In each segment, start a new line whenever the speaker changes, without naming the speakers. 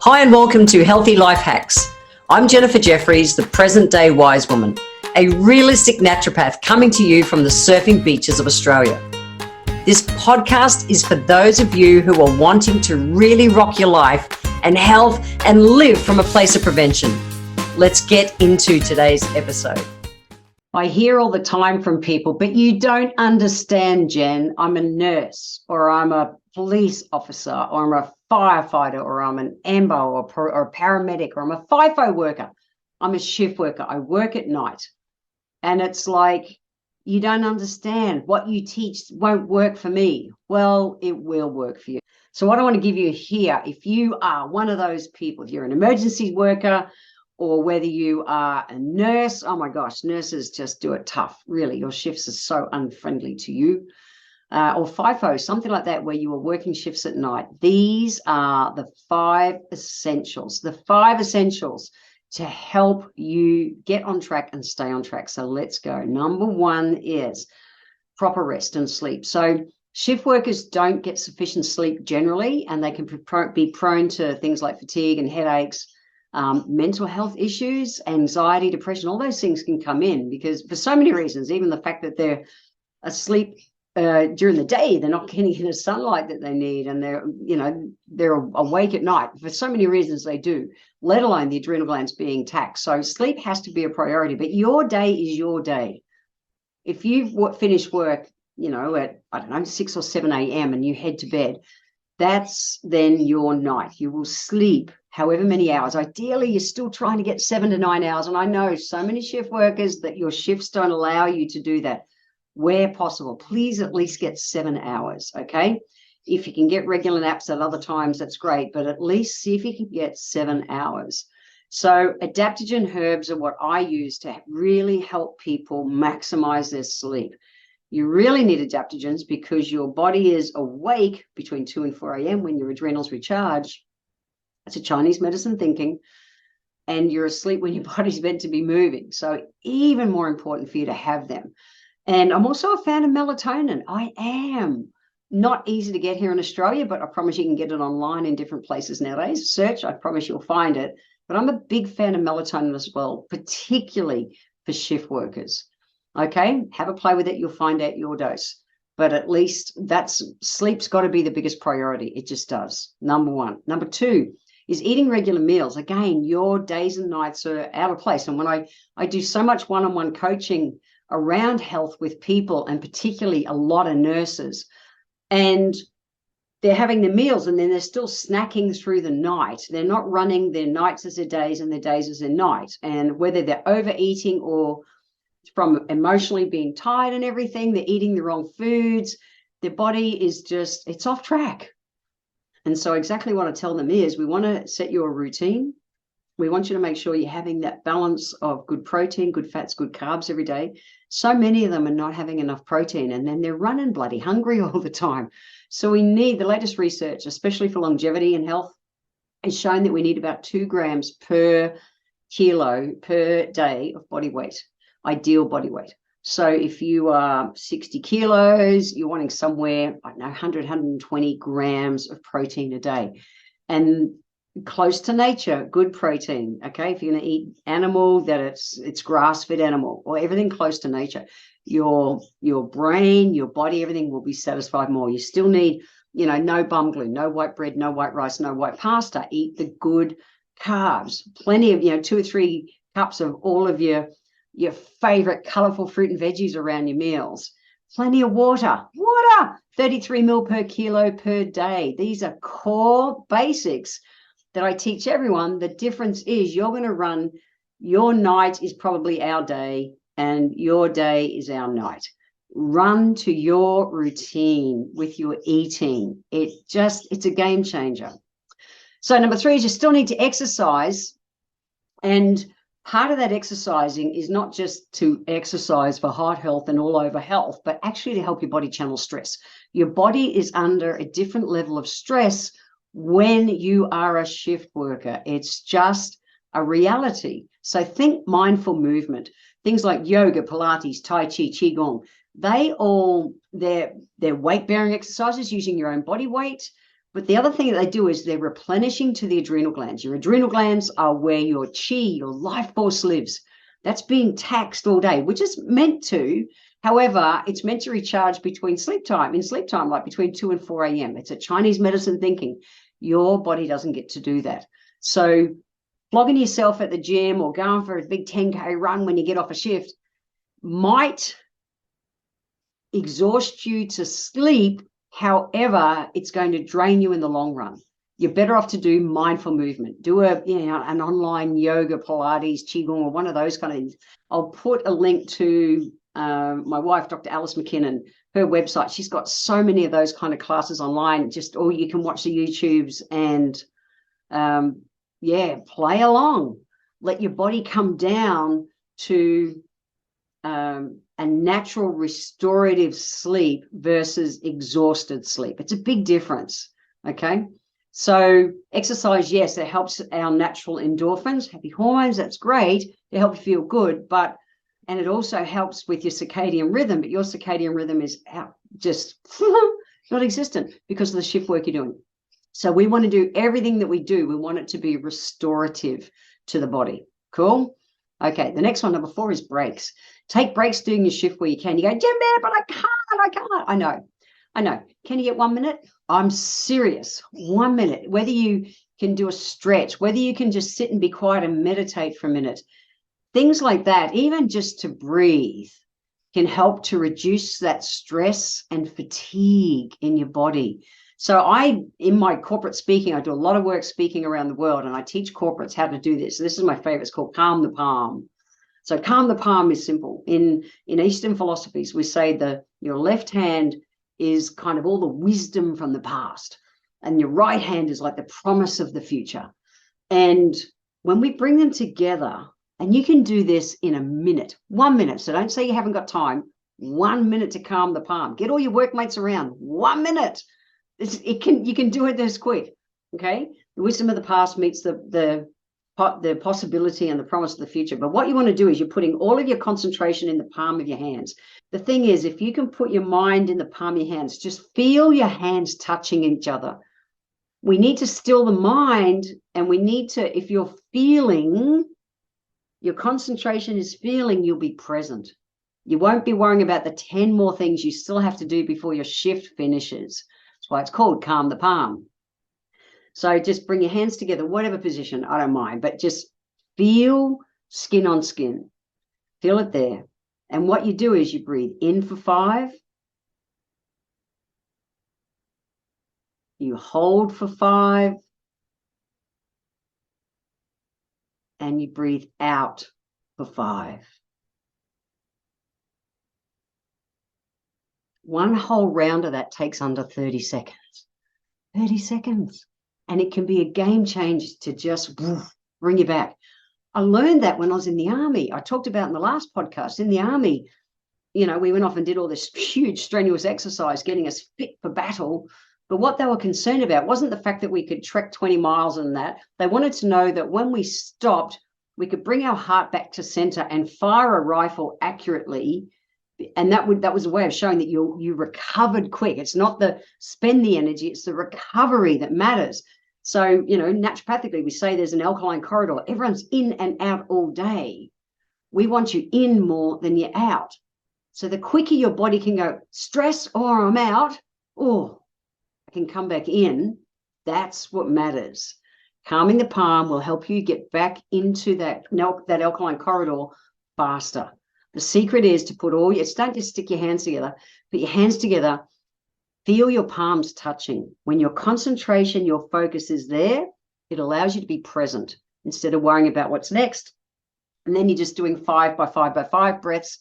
Hi and welcome to Healthy Life Hacks. I'm Jennifer Jefferies, the present day wise woman, a realistic naturopath coming to you from the surfing beaches of Australia. This podcast is for those of you who are wanting to really rock your life and health and live from a place of prevention. Let's get into today's episode. I hear all the time from people, but you don't understand, Jen. I'm a nurse, or I'm a police officer, or I'm a firefighter, or I'm an AMBO or a paramedic, or I'm a FIFO worker. I'm a shift worker. I work at night. And it's like, you don't understand. What you teach won't work for me. Well, it will work for you. So what I want to give you here, if you are one of those people, if you're an emergency worker, or whether you are a nurse, oh my gosh, nurses just do it tough. Really, your shifts are so unfriendly to you. Or FIFO, something like that, where you are working shifts at night. These are the 5 essentials, to help you get on track and stay on track. So let's go. Number 1 is proper rest and sleep. So shift workers don't get sufficient sleep generally, and they can be prone to things like fatigue and headaches. Mental health issues, anxiety, depression, all those things can come in because for so many reasons, even the fact that they're asleep during the day, they're not getting the sunlight that they need, and they're awake at night. For so many reasons they do, let alone the adrenal glands being taxed. So sleep has to be a priority, but your day is your day. If you've finished work, at 6 or 7 a.m. and you head to bed, that's then your night. You will sleep however many hours. Ideally, you're still trying to get 7 to 9 hours. And I know so many shift workers that your shifts don't allow you to do that. Where possible, please at least get 7 hours, okay? If you can get regular naps at other times, that's great, but at least see if you can get 7 hours. So adaptogen herbs are what I use to really help people maximize their sleep. You really need adaptogens because your body is awake between 2 and 4 a.m. when your adrenals recharge. It's a Chinese medicine thinking. And you're asleep when your body's meant to be moving. So even more important for you to have them. And I'm also a fan of melatonin. I am. Not easy to get here in Australia, but I promise you can get it online in different places nowadays. Search, I promise you'll find it. But I'm a big fan of melatonin as well, particularly for shift workers. Okay, have a play with it. You'll find out your dose. But at least sleep's got to be the biggest priority. It just does. Number 1. Number 2 is eating regular meals. Again, your days and nights are out of place. And when I do so much one-on-one coaching around health with people, and particularly a lot of nurses, and they're having their meals and then they're still snacking through the night. They're not running their nights as their days and their days as their night. And whether they're overeating or from emotionally being tired and everything, they're eating the wrong foods, their body is it's off track. And so exactly what I tell them is, we want to set you a routine. We want you to make sure you're having that balance of good protein, good fats, good carbs every day. So many of them are not having enough protein, and then they're running bloody hungry all the time. So we need, the latest research, especially for longevity and health, is shown that we need about 2 grams per kilo per day of body weight, ideal body weight. So if you are 60 kilos, you're wanting somewhere, 100, 120 grams of protein a day. And close to nature, good protein, okay? If you're going to eat animal, that it's grass-fed animal, or everything close to nature, your brain, your body, everything will be satisfied more. You still need, no bum glue, no white bread, no white rice, no white pasta. Eat the good carbs, plenty of, 2 or 3 cups of all of your favorite colorful fruit and veggies around your meals. Plenty of water, 33 ml per kilo per day. These are core basics that I teach everyone. The difference is you're going to run, your night is probably our day and your day is our night. Run to your routine with your eating. It's a game changer. So number 3 is you still need to exercise, and part of that exercising is not just to exercise for heart health and all over health, but actually to help your body channel stress. Your body is under a different level of stress when you are a shift worker. It's just a reality. So think mindful movement, things like yoga, Pilates, Tai Chi, Qigong. They're weight-bearing exercises using your own body weight. But the other thing that they do is they're replenishing to the adrenal glands. Your adrenal glands are where your chi, your life force lives. That's being taxed all day, which is meant to. However, it's meant to recharge between sleep time, like between 2 and 4 a.m. It's a Chinese medicine thinking. Your body doesn't get to do that. So flogging yourself at the gym or going for a big 10K run when you get off a shift might exhaust you to sleep. However, it's going to drain you in the long run. You're better off to do mindful movement. Do an online yoga, Pilates, Qigong, or one of those kind of things. I'll put a link to my wife, Dr. Alice McKinnon, her website. She's got so many of those kind of classes online, or you can watch the YouTubes and play along. Let your body come down to a natural restorative sleep versus exhausted sleep. It's a big difference. Okay. So exercise, yes, it helps our natural endorphins, happy hormones. That's great. They help you feel good, and it also helps with your circadian rhythm, but your circadian rhythm is out, just not existent because of the shift work you're doing. So we want to do everything that we do. We want it to be restorative to the body. Cool. Okay. The next one, number 4, is breaks. Take breaks during your shift where you can. You go, Jim, but I can't. I know. Can you get 1 minute? I'm serious. 1 minute. Whether you can do a stretch, whether you can just sit and be quiet and meditate for a minute. Things like that, even just to breathe, can help to reduce that stress and fatigue in your body. So in my corporate speaking, I do a lot of work speaking around the world, and I teach corporates how to do this. So this is my favorite. It's called Calm the Palm. So calm the palm is simple. In Eastern philosophies, we say your left hand is kind of all the wisdom from the past, and your right hand is like the promise of the future. And when we bring them together, and you can do this in a minute, 1 minute. So don't say you haven't got time. 1 minute to calm the palm. Get all your workmates around. 1 minute. You can do it this quick. Okay. The wisdom of the past meets the possibility and the promise of the future. But what you want to do is you're putting all of your concentration in the palm of your hands. The thing is, if you can put your mind in the palm of your hands, just feel your hands touching each other. We need to still the mind, and we need to, if you're feeling, your concentration is feeling, you'll be present. You won't be worrying about the 10 more things you still have to do before your shift finishes. That's why it's called Calm the Palm. So just bring your hands together, whatever position, I don't mind, but just feel skin on skin. Feel it there. And what you do is you breathe in for 5. You hold for 5. And you breathe out for 5. One whole round of that takes under 30 seconds. 30 seconds. And it can be a game changer to just bring you back. I learned that when I was in the army. I talked about in the last podcast, in the army, we went off and did all this huge strenuous exercise, getting us fit for battle. But what they were concerned about wasn't the fact that we could trek 20 miles and that. They wanted to know that when we stopped, we could bring our heart back to center and fire a rifle accurately. And that was a way of showing that you recovered quick. It's not the spend the energy, it's the recovery that matters. So, naturopathically, we say there's an alkaline corridor. Everyone's in and out all day. We want you in more than you're out. So the quicker your body can go, stress or I'm out, or I can come back in, that's what matters. Calming the palm will help you get back into that alkaline corridor faster. The secret is to put don't just stick your hands together, put your hands together, feel your palms touching. When your concentration, your focus is there, it allows you to be present instead of worrying about what's next. And then you're just doing 5 by 5 by 5 breaths,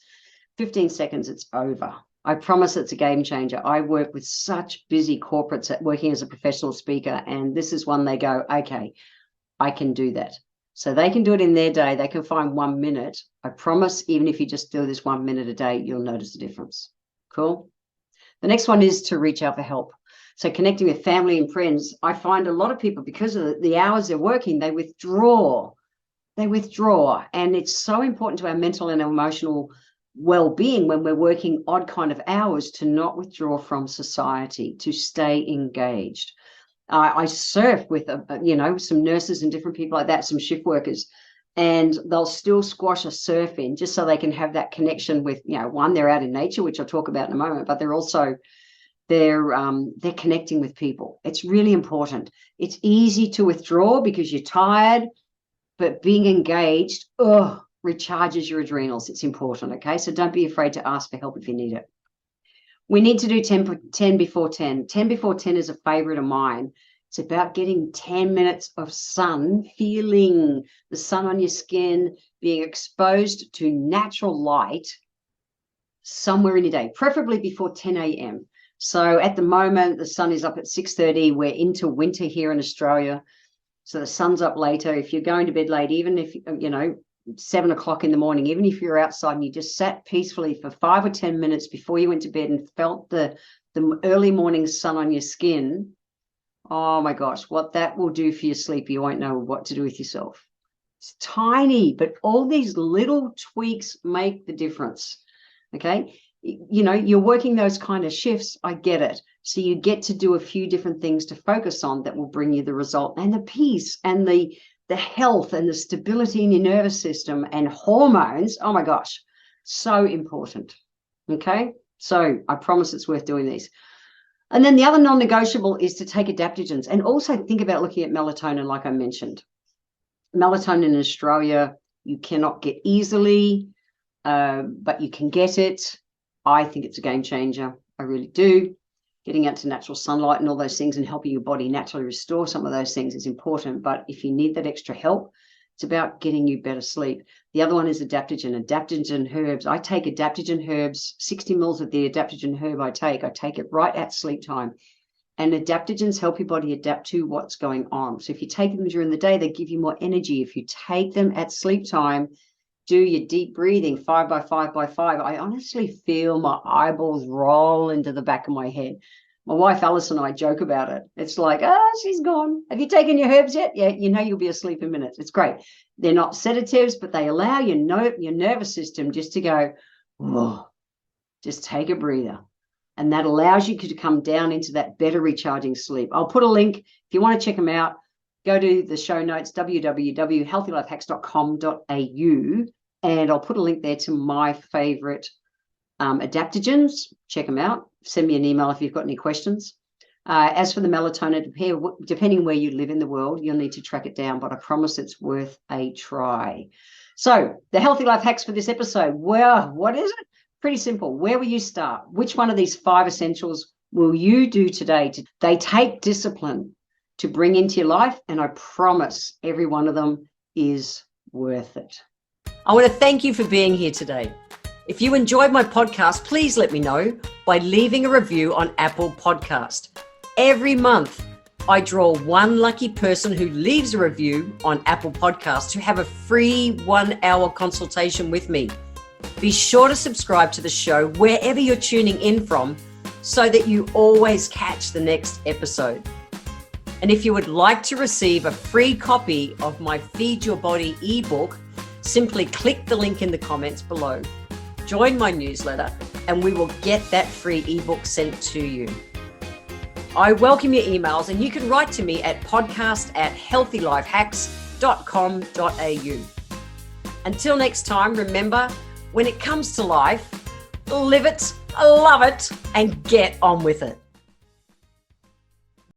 15 seconds, it's over. I promise it's a game changer. I work with such busy corporates working as a professional speaker, and this is one they go, okay, I can do that. So they can do it in their day. They can find 1 minute. I promise, even if you just do this 1 minute a day, you'll notice the difference. Cool. The next one is to reach out for help. So connecting with family and friends. I find a lot of people, because of the hours they're working, they withdraw. And it's so important to our mental and emotional well-being when we're working odd kind of hours to not withdraw from society, to stay engaged. I surf with, some nurses and different people like that, some shift workers, and they'll still squash a surf in just so they can have that connection with, one, they're out in nature, which I'll talk about in a moment, but they're also, they're connecting with people. It's really important. It's easy to withdraw because you're tired, but being engaged, recharges your adrenals. It's important, okay? So don't be afraid to ask for help if you need it. We need to do 10 before 10. 10 before 10 is a favorite of mine. It's about getting 10 minutes of sun, feeling the sun on your skin, being exposed to natural light somewhere in your day, preferably before 10 a.m. So at the moment, the sun is up at 6:30. We're into winter here in Australia. So the sun's up later. If you're going to bed late, even if, 7 o'clock in the morning, even if you're outside and you just sat peacefully for 5 or 10 minutes before you went to bed and felt the early morning sun on your skin, oh my gosh, what that will do for your sleep, you won't know what to do with yourself. It's tiny, but all these little tweaks make the difference. Okay. You're working those kind of shifts. I get it. So you get to do a few different things to focus on that will bring you the result and the peace and the health and the stability in your nervous system and hormones. Oh my gosh, so important. Okay. So I promise it's worth doing these. And then the other non-negotiable is to take adaptogens and also think about looking at melatonin, like I mentioned. Melatonin in Australia, you cannot get easily, but you can get it. I think it's a game changer. I really do. Getting out to natural sunlight and all those things and helping your body naturally restore some of those things is important. But if you need that extra help, it's about getting you better sleep. The other one is adaptogen herbs. I take adaptogen herbs, 60 mils of the adaptogen herb I take it right at sleep time. And adaptogens help your body adapt to what's going on. So if you take them during the day, they give you more energy. If you take them at sleep time, do your deep breathing, 5 by 5 by 5. I honestly feel my eyeballs roll into the back of my head. My wife, Alice, and I joke about it. It's like, she's gone. Have you taken your herbs yet? Yeah, you'll be asleep in minutes. It's great. They're not sedatives, but they allow your nervous system just to go, just take a breather. And that allows you to come down into that better recharging sleep. I'll put a link. If you want to check them out, go to the show notes, www.healthylifehacks.com.au. And I'll put a link there to my favorite adaptogens. Check them out. Send me an email if you've got any questions. As for the melatonin, depending where you live in the world, you'll need to track it down, but I promise it's worth a try. So the Healthy Life Hacks for this episode, well, what is it? Pretty simple. Where will you start? Which one of these 5 essentials will you do today? They take discipline to bring into your life, and I promise every one of them is worth it. I want to thank you for being here today. If you enjoyed my podcast, please let me know by leaving a review on Apple Podcast. Every month, I draw one lucky person who leaves a review on Apple Podcast to have a free 1-hour consultation with me. Be sure to subscribe to the show wherever you're tuning in from so that you always catch the next episode. And if you would like to receive a free copy of my Feed Your Body ebook, simply click the link in the comments below. Join my newsletter and we will get that free ebook sent to you. I welcome your emails and you can write to me at podcast@healthylifehacks.com.au. Until next time, remember, when it comes to life, live it, love it, and get on with it.